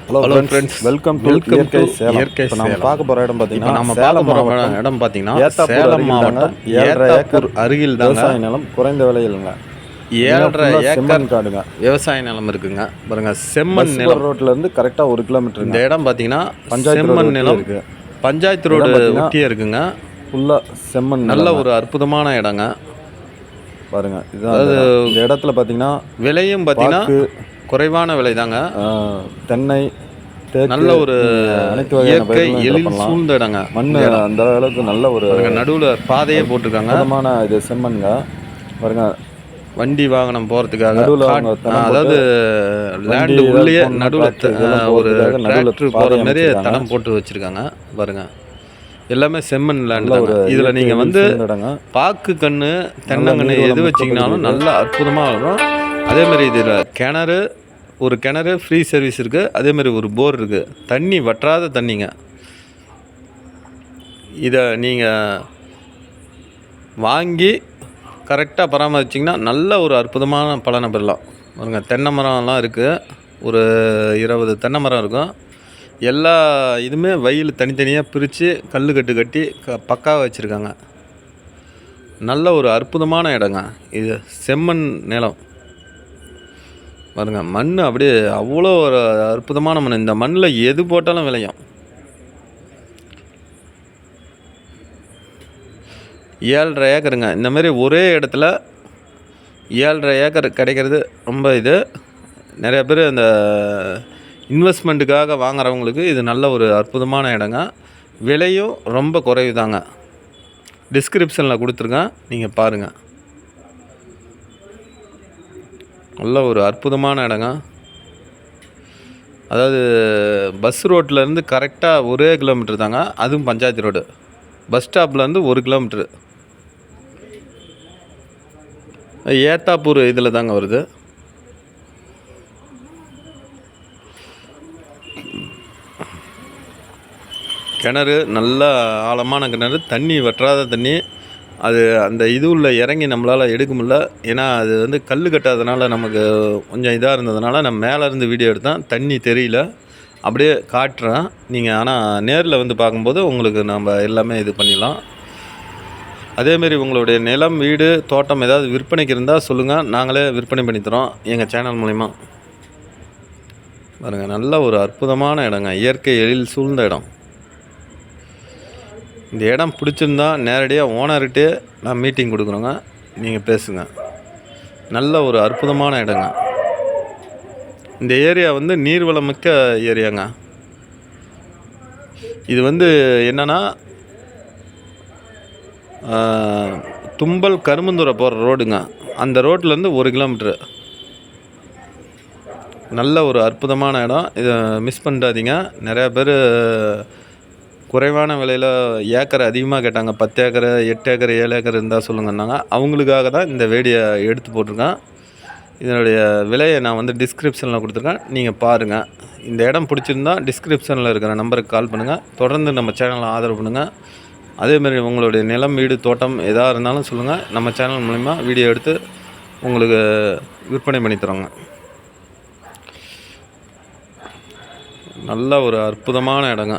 Hello friends, welcome to இயற்கை சேலம். இப்போ நம்ம பார்க்க போகிற இடம் பார்த்தீங்கன்னா சேலம் மாவட்டம் 7.5 ஏக்கர் அருகில் விவசாய நிலம், குறைந்த விலையிலுங்க. 7.5 ஏக்கர் செம்மண் காடுங்க, விவசாய நிலம் இருக்குங்க. பாருங்க, செம்மண் நிலம். ரோட்லேருந்து கரெக்டாக 1 கிலோமீட்டர். இந்த இடம் பார்த்தீங்கன்னா செம்மண் நிலம் இருக்கு. பஞ்சாயத்து ரோடு ஒட்டியே இருக்குங்க. ஃபுல்லாக செம்மண். நல்ல ஒரு அற்புதமான இடங்க. பாருங்க, அதாவது இந்த இடத்துல பார்த்தீங்கன்னா விலையும் பார்த்தீங்கன்னா குறைவான விலை தாங்க. தென்னை, நல்ல ஒரு அனைத்து வகையான எழில் சூழ்ந்த இடங்க. மண் அந்த அளவுக்கு நல்ல ஒரு நடுவில் பாதையே போட்டிருக்காங்க. இது செம்மண்ங்க. பாருங்க, வண்டி வாகனம் போகிறதுக்காக, அதாவது லேண்டு உள்ளே நடுவில் ஒரு டிராக்டர் போகிற மாதிரியே தடம் போட்டு வச்சுருக்காங்க. பாருங்க, எல்லாமே செம்மண் லேண்டு. இதில் நீங்கள் வந்து பாக்கு கன்று, தென்னங்கன்று எது வச்சிங்கனாலும் நல்லா அற்புதமாக இருக்கும். அதேமாதிரி இதில் ஒரு கிணறு ஃப்ரீ சர்வீஸ் இருக்குது. அதேமாதிரி ஒரு போர் இருக்குது. தண்ணி வற்றாத தண்ணிங்க. இதை நீங்கள் வாங்கி கரெக்டாக பராமரிச்சிங்கன்னா நல்ல ஒரு அற்புதமான பலனை பெறலாம். பாருங்க, தென்னை மரம்லாம் இருக்குது. ஒரு 20 தென்னை மரம் இருக்கும். எல்லா இதுவுமே வயல் தனித்தனியாக பிரித்து கட்டு கட்டி பக்காவாக வச்சுருக்காங்க. நல்ல ஒரு அற்புதமான இடங்க இது. செம்மண் நிலம். பாருங்க, மண் அப்படியே அவ்வளோ ஒரு அற்புதமான மண். இந்த மண்ணில் எது போட்டாலும் விளையும். 7.5 ஏக்கருங்க. இந்தமாரி ஒரே இடத்துல 7.5 ஏக்கர் கிடைக்கிறது ரொம்ப இது. நிறைய பேர் இந்த இன்வெஸ்ட்மெண்ட்டுக்காக வாங்குறவங்களுக்கு இது நல்ல ஒரு அற்புதமான இடங்க. விலையும் ரொம்ப குறைவு தாங்க. டிஸ்கிரிப்ஷனில் கொடுத்துருக்கேன், நீங்கள் பாருங்கள். நல்ல ஒரு அற்புதமான இடங்க. அதாவது பஸ் ரோட்லேருந்து கரெக்டாக 1 கிலோமீட்டர் தாங்க. அதுவும் பஞ்சாயத்து ரோடு. பஸ் ஸ்டாப்லேருந்து 1 கிலோமீட்ரு. ஏத்தாப்பூர் இதில் தாங்க வருது. கிணறு நல்ல ஆழமான கிணறு. தண்ணி வற்றாத தண்ணி. அது அந்த இது உள்ள இறங்கி நம்மளால் எடுக்க முடியல. ஏன்னா அது வந்து கல் கட்டாதனால நமக்கு கொஞ்சம் இதாக இருந்ததுனால நான் மேலே இருந்து வீடியோ எடுத்தேன். தண்ணி தெரியல, அப்படியே காட்டுறேன். நீங்கள் ஆனால் நேரில் வந்து பார்க்கும்போது உங்களுக்கு நம்ம எல்லாமே இது பண்ணிடலாம். அதேமாரி உங்களுடைய நிலம், வீடு, தோட்டம் ஏதாவது விற்பனைக்கு இருந்தால் சொல்லுங்கள், நாங்களே விற்பனை பண்ணித்தரோம் எங்கள் சேனல் மூலிமா. பாருங்கள், நல்ல ஒரு அற்புதமான இடங்க. இயற்கை எழில் சூழ்ந்த இடம். இந்த இடம் பிடிச்சிருந்தா நேரடியாக ஓனர்கிட்டே நான் மீட்டிங் கொடுக்குறோங்க, நீங்கள் பேசுங்க. நல்ல ஒரு அற்புதமான இடங்க. இந்த ஏரியா வந்து நீர்வளம் மிக்க ஏரியாங்க. இது வந்து என்னென்னா தும்பல் கருமந்துறை போகிற ரோடுங்க. அந்த ரோட்லேருந்து 1 கிலோமீட்ரு. நல்ல ஒரு அற்புதமான இடம். இதை மிஸ் பண்ணிடாதீங்க. நிறையா பேர் குறைவான விலையில் ஏக்கர் அதிகமாக கேட்டாங்க. 10 ஏக்கர், 8 ஏக்கர், 7 ஏக்கர் இருந்தால் சொல்லுங்கன்னாங்க. அவங்களுக்காக தான் இந்த வீடியோ எடுத்து போட்டிருக்கேன். இதனுடைய விலையை நான் வந்து டிஸ்கிரிப்ஷனில் கொடுத்துருக்கேன், நீங்கள் பாருங்கள். இந்த இடம் பிடிச்சிருந்தால் டிஸ்கிரிப்ஷனில் இருக்கிற நம்பருக்கு கால் பண்ணுங்கள். தொடர்ந்து நம்ம சேனலை ஆதரவு பண்ணுங்கள். அதேமாதிரி உங்களுடைய நிலம், வீடு, தோட்டம் எதாக இருந்தாலும் சொல்லுங்கள். நம்ம சேனல் மூலிமா வீடியோ எடுத்து உங்களுக்கு விற்பனை பண்ணி தரோங்க. நல்ல ஒரு அற்புதமான இடங்க.